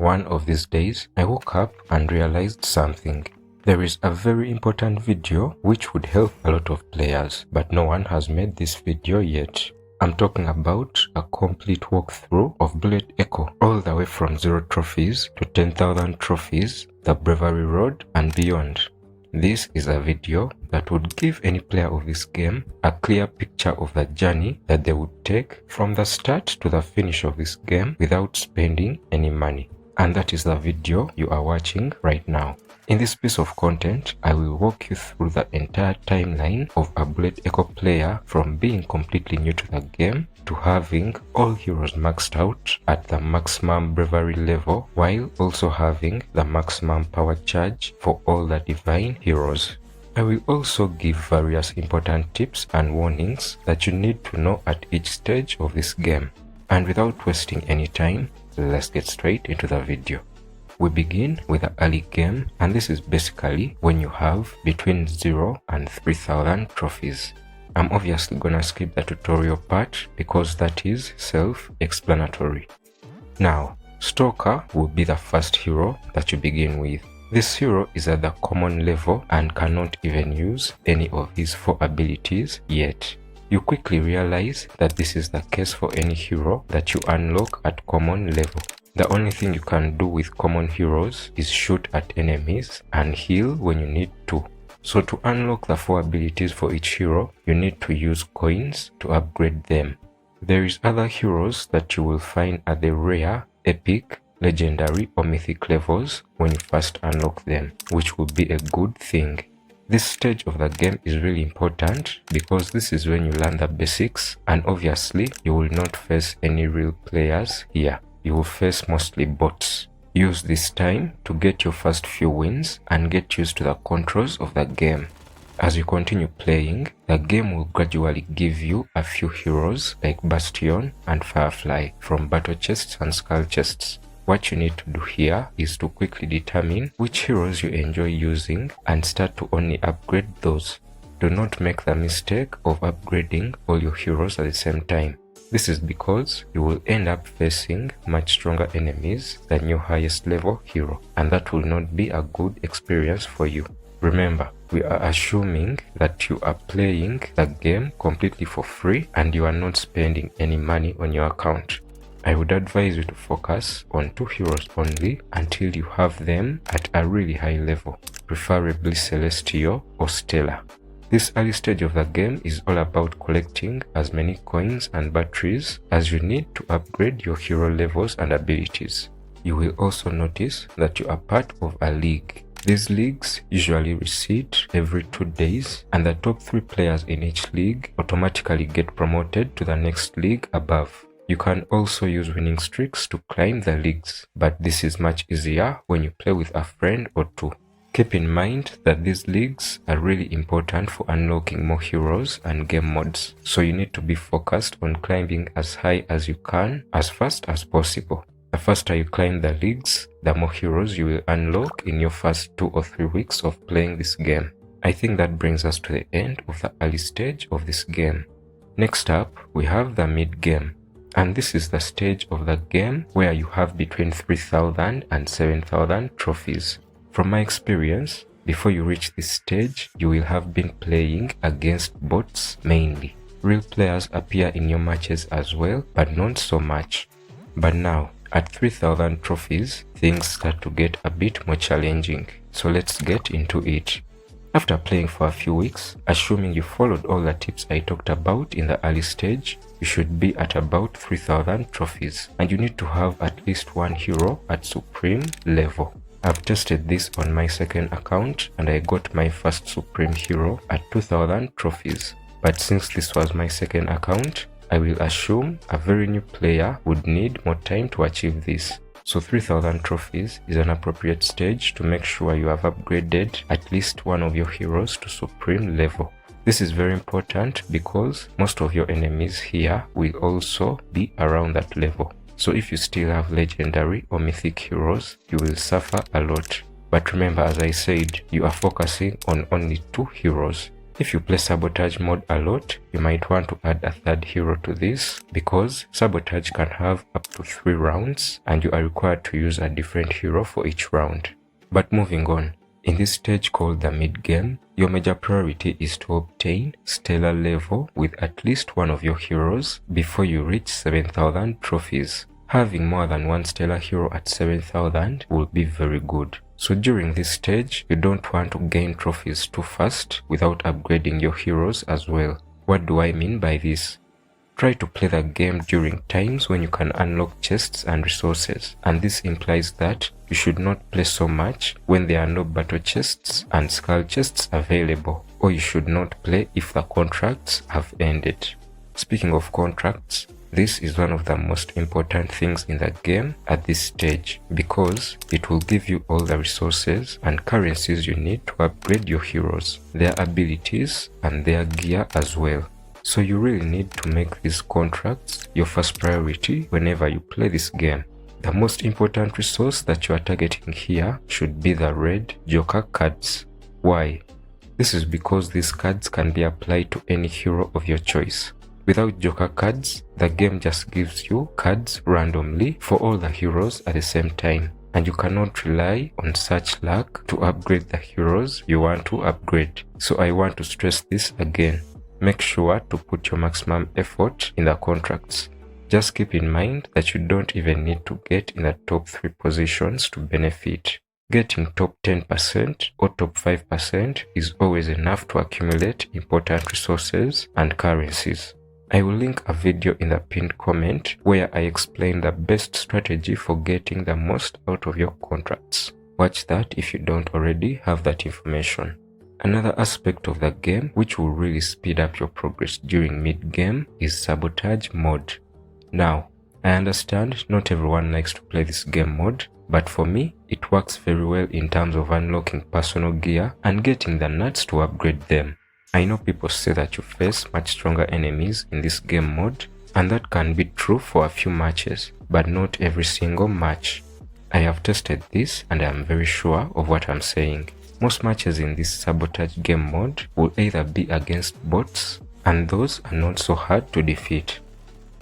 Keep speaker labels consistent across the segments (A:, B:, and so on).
A: One of these days, I woke up and realized something. There is a very important video which would help a lot of players, but no one has made this video yet. I'm talking about a complete walkthrough of Blade Echo, all the way from 0 trophies to 10,000 trophies, the Bravery Road and beyond. This is a video that would give any player of this game a clear picture of the journey that they would take from the start to the finish of this game without spending any money. And that is the video you are watching right now. In this piece of content, I will walk you through the entire timeline of a Blade Echo player from being completely new to the game to having all heroes maxed out at the maximum bravery level while also having the maximum power charge for all the divine heroes. I will also give various important tips and warnings that you need to know at each stage of this game. And without wasting any time, let's get straight into the video. We begin with the early game, and this is basically when you have between 0 and 3000 trophies. I'm obviously gonna skip the tutorial part because that is self-explanatory. Now, Stalker will be the first hero that you begin with. This hero is at the common level and cannot even use any of his 4 abilities yet. You quickly realize that this is the case for any hero that you unlock at common level. The only thing you can do with common heroes is shoot at enemies and heal when you need to. So to unlock the 4 abilities for each hero, you need to use coins to upgrade them. There is other heroes that you will find at the rare, epic, legendary or mythic levels when you first unlock them, which will be a good thing. This stage of the game is really important because this is when you learn the basics, and obviously you will not face any real players here. You will face mostly bots. Use this time to get your first few wins and get used to the controls of the game. As you continue playing, the game will gradually give you a few heroes like Bastion and Firefly from battle chests and skull chests. What you need to do here is to quickly determine which heroes you enjoy using and start to only upgrade those. Do not make the mistake of upgrading all your heroes at the same time. This is because you will end up facing much stronger enemies than your highest level hero, and that will not be a good experience for you. Remember, we are assuming that you are playing the game completely for free and you are not spending any money on your account. I would advise you to focus on 2 heroes only until you have them at a really high level, preferably Celestial or Stellar. This early stage of the game is all about collecting as many coins and batteries as you need to upgrade your hero levels and abilities. You will also notice that you are part of a league. These leagues usually reset every 2 days, and the top 3 players in each league automatically get promoted to the next league above. You can also use winning streaks to climb the leagues, but this is much easier when you play with a friend or 2. Keep in mind that these leagues are really important for unlocking more heroes and game mods, so you need to be focused on climbing as high as you can as fast as possible. The faster you climb the leagues, the more heroes you will unlock in your first 2 or 3 weeks of playing this game. I think that brings us to the end of the early stage of this game. Next up, we have the mid game. And this is the stage of the game where you have between 3000 and 7000 trophies. From my experience, before you reach this stage, you will have been playing against bots mainly. Real players appear in your matches as well, but not so much. But now, at 3000 trophies, things start to get a bit more challenging. So let's get into it. After playing for a few weeks, assuming you followed all the tips I talked about in the early stage, you should be at about 3000 trophies, and you need to have at least 1 hero at supreme level. I've tested this on my second account and I got my first supreme hero at 2000 trophies. But since this was my second account, I will assume a very new player would need more time to achieve this. So 3000 trophies is an appropriate stage to make sure you have upgraded at least one of your heroes to supreme level. This is very important because most of your enemies here will also be around that level. So if you still have legendary or mythic heroes, you will suffer a lot. But remember, as I said, you are focusing on only 2 heroes. If you play sabotage mode a lot, you might want to add a third hero to this because sabotage can have up to 3 rounds and you are required to use a different hero for each round. But moving on, in this stage called the mid game, your major priority is to obtain stellar level with at least one of your heroes before you reach 7,000 trophies. Having more than one stellar hero at 7,000 will be very good. So during this stage, you don't want to gain trophies too fast without upgrading your heroes as well. What do I mean by this? Try to play the game during times when you can unlock chests and resources, and this implies that you should not play so much when there are no battle chests and skull chests available, or you should not play if the contracts have ended. Speaking of contracts, this is one of the most important things in the game at this stage because it will give you all the resources and currencies you need to upgrade your heroes, their abilities and their gear as well. So you really need to make these contracts your first priority whenever you play this game. The most important resource that you are targeting here should be the red Joker cards. Why? This is because these cards can be applied to any hero of your choice. Without Joker cards, the game just gives you cards randomly for all the heroes at the same time, and you cannot rely on such luck to upgrade the heroes you want to upgrade. So I want to stress this again. Make sure to put your maximum effort in the contracts. Just keep in mind that you don't even need to get in the top 3 positions to benefit. Getting top 10% or top 5% is always enough to accumulate important resources and currencies. I will link a video in the pinned comment where I explain the best strategy for getting the most out of your contracts. Watch that if you don't already have that information. Another aspect of the game which will really speed up your progress during mid-game is sabotage mode. Now, I understand not everyone likes to play this game mode, but for me, it works very well in terms of unlocking personal gear and getting the nuts to upgrade them. I know people say that you face much stronger enemies in this game mode, and that can be true for a few matches, but not every single match. I have tested this and I am very sure of what I'm saying. Most matches in this sabotage game mode will either be against bots, and those are not so hard to defeat,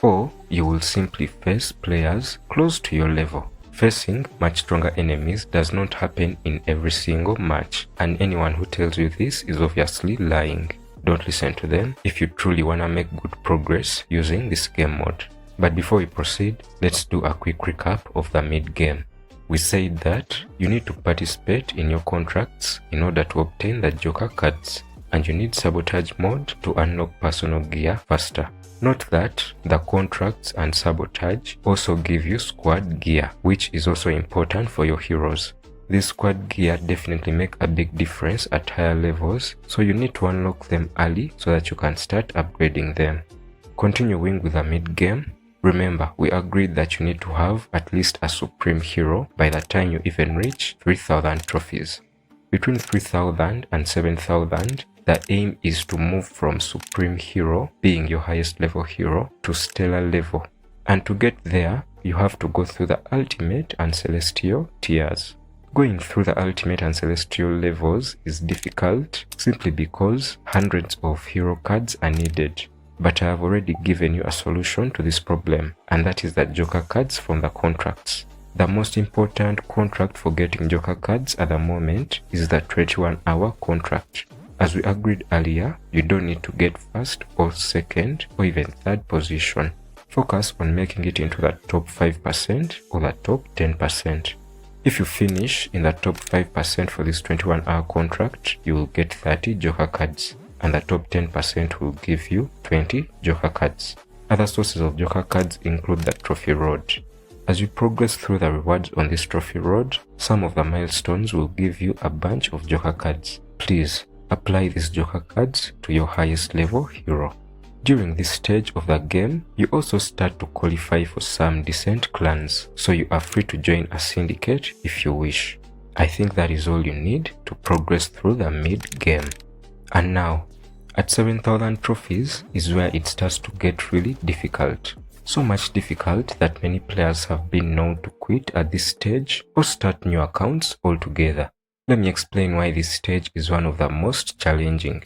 A: or you will simply face players close to your level. Facing much stronger enemies does not happen in every single match, and anyone who tells you this is obviously lying. Don't listen to them if you truly wanna make good progress using this game mode. But before we proceed, let's do a quick recap of the mid-game. We said that you need to participate in your contracts in order to obtain the Joker cards, and you need sabotage mode to unlock personal gear faster. Note that the contracts and sabotage also give you squad gear, which is also important for your heroes. This squad gear definitely make a big difference at higher levels, so you need to unlock them early so that you can start upgrading them. Continuing with the mid-game, remember we agreed that you need to have at least a supreme hero by the time you even reach 3,000 trophies. Between 3,000 and 7,000, the aim is to move from Supreme Hero, being your highest level hero, to Stellar level. And to get there, you have to go through the Ultimate and Celestial tiers. Going through the Ultimate and Celestial levels is difficult simply because hundreds of hero cards are needed. But I have already given you a solution to this problem, and that is the Joker cards from the contracts. The most important contract for getting Joker cards at the moment is the 21-hour contract. As we agreed earlier, you don't need to get first or second or even third position. Focus on making it into the top 5% or the top 10%. If you finish in the top 5% for this 21-hour contract, you will get 30 Joker cards, and the top 10% will give you 20 Joker cards. Other sources of Joker cards include the Trophy Road. As you progress through the rewards on this Trophy Road, some of the milestones will give you a bunch of Joker cards. Please, apply these Joker cards to your highest level hero. During this stage of the game, you also start to qualify for some decent clans, so you are free to join a syndicate if you wish. I think that is all you need to progress through the mid-game. And now, at 7,000 trophies is where it starts to get really difficult. So much difficult that many players have been known to quit at this stage or start new accounts altogether. Let me explain why this stage is one of the most challenging.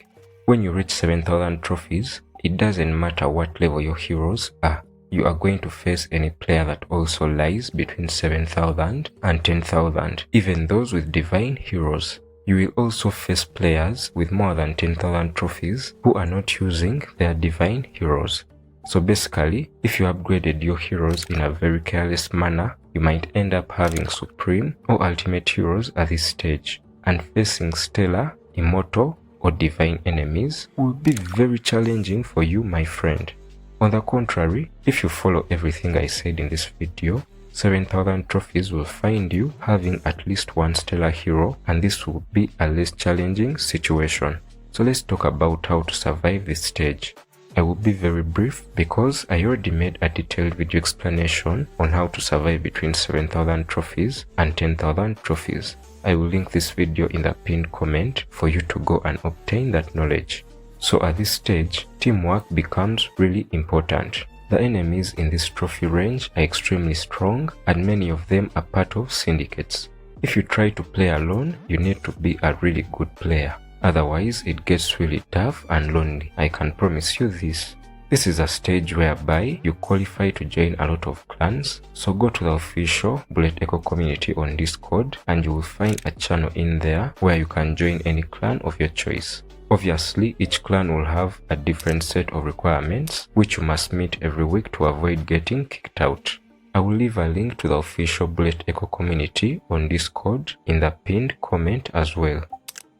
A: When you reach 7,000 trophies, it doesn't matter what level your heroes are. You are going to face any player that also lies between 7,000 and 10,000, even those with divine heroes. You will also face players with more than 10,000 trophies who are not using their divine heroes. So basically, if you upgraded your heroes in a very careless manner, you might end up having supreme or ultimate heroes at this stage, and facing stellar, immortal, or divine enemies will be very challenging for you, my friend. On the contrary, if you follow everything I said in this video, 7,000 trophies will find you having at least one stellar hero, and this will be a less challenging situation. So let's talk about how to survive this stage. I will be very brief because I already made a detailed video explanation on how to survive between 7,000 trophies and 10,000 trophies. I will link this video in the pinned comment for you to go and obtain that knowledge. So at this stage, teamwork becomes really important. The enemies in this trophy range are extremely strong, and many of them are part of syndicates. If you try to play alone, you need to be a really good player. Otherwise, it gets really tough and lonely. I can promise you this. This is a stage whereby you qualify to join a lot of clans, so go to the official Bullet Echo community on Discord and you will find a channel in there where you can join any clan of your choice. Obviously, each clan will have a different set of requirements which you must meet every week to avoid getting kicked out. I will leave a link to the official Bullet Echo community on Discord in the pinned comment as well.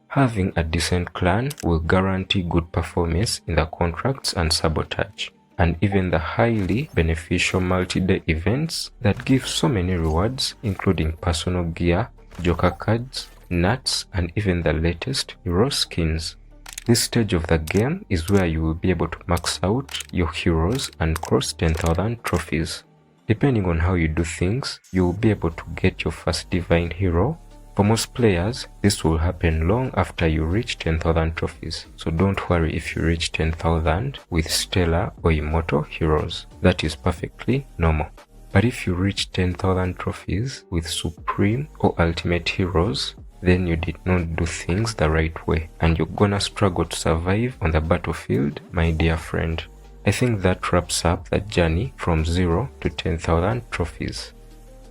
A: Having a decent clan will guarantee good performance in the contracts and sabotage, and even the highly beneficial multi-day events that give so many rewards, including personal gear, joker cards, nuts, and even the latest hero skins. This stage of the game is where you will be able to max out your heroes and cross 10,000 trophies. Depending on how you do things, you will be able to get your first divine hero. For most players, this will happen long after you reach 10,000 trophies, so don't worry if you reach 10,000 with stellar or immortal heroes. That is perfectly normal. But if you reach 10,000 trophies with supreme or ultimate heroes, then you did not do things the right way, and you're gonna struggle to survive on the battlefield, my dear friend. I think that wraps up the journey from 0 to 10,000 trophies.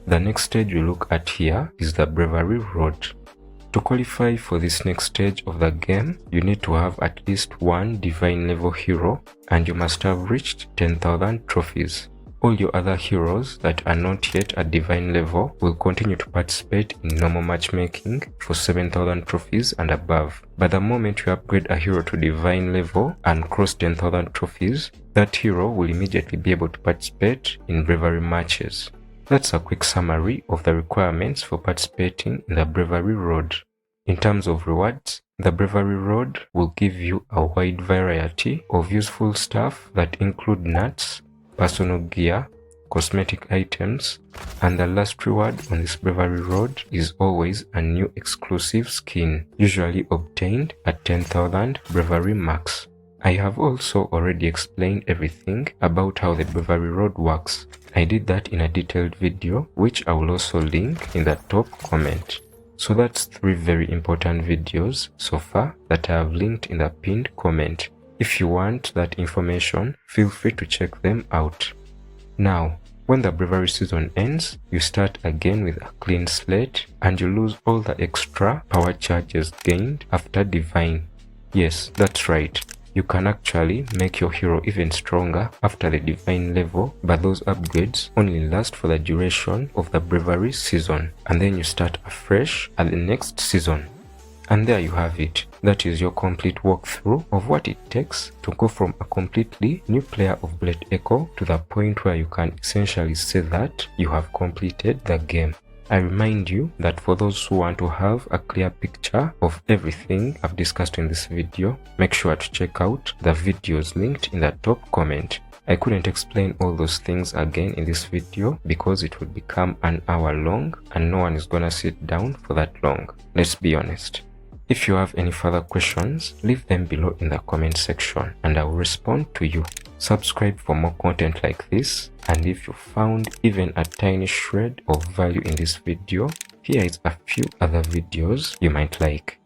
A: The next stage we look at here is the Bravery Road. To qualify for this next stage of the game, you need to have at least one divine level hero, and you must have reached 10,000 trophies. All your other heroes that are not yet at divine level will continue to participate in normal matchmaking for 7,000 trophies and above. But the moment you upgrade a hero to divine level and cross 10,000 trophies, that hero will immediately be able to participate in bravery matches. That's a quick summary of the requirements for participating in the Bravery Road. In terms of rewards, the Bravery Road will give you a wide variety of useful stuff that include nuts, personal gear, cosmetic items, and the last reward on this Bravery Road is always a new exclusive skin, usually obtained at 10,000 Bravery Max. I have also already explained everything about how the Bravery Road works. I did that in a detailed video, which I will also link in the top comment. So that's 3 very important videos so far that I have linked in the pinned comment. If you want that information, feel free to check them out. Now, when the Bravery season ends, you start again with a clean slate and you lose all the extra power charges gained after Divine. Yes, that's right. You can actually make your hero even stronger after the divine level, but those upgrades only last for the duration of the Bravery season, and then you start afresh at the next season. And there you have it. That is your complete walkthrough of what it takes to go from a completely new player of Bullet Echo to the point where you can essentially say that you have completed the game. I remind you that for those who want to have a clear picture of everything I've discussed in this video, make sure to check out the videos linked in the top comment. I couldn't explain all those things again in this video because it would become an hour long and no one is gonna sit down for that long. Let's be honest. If you have any further questions, leave them below in the comment section and I will respond to you. Subscribe for more content like this, and if you found even a tiny shred of value in this video, here is a few other videos you might like.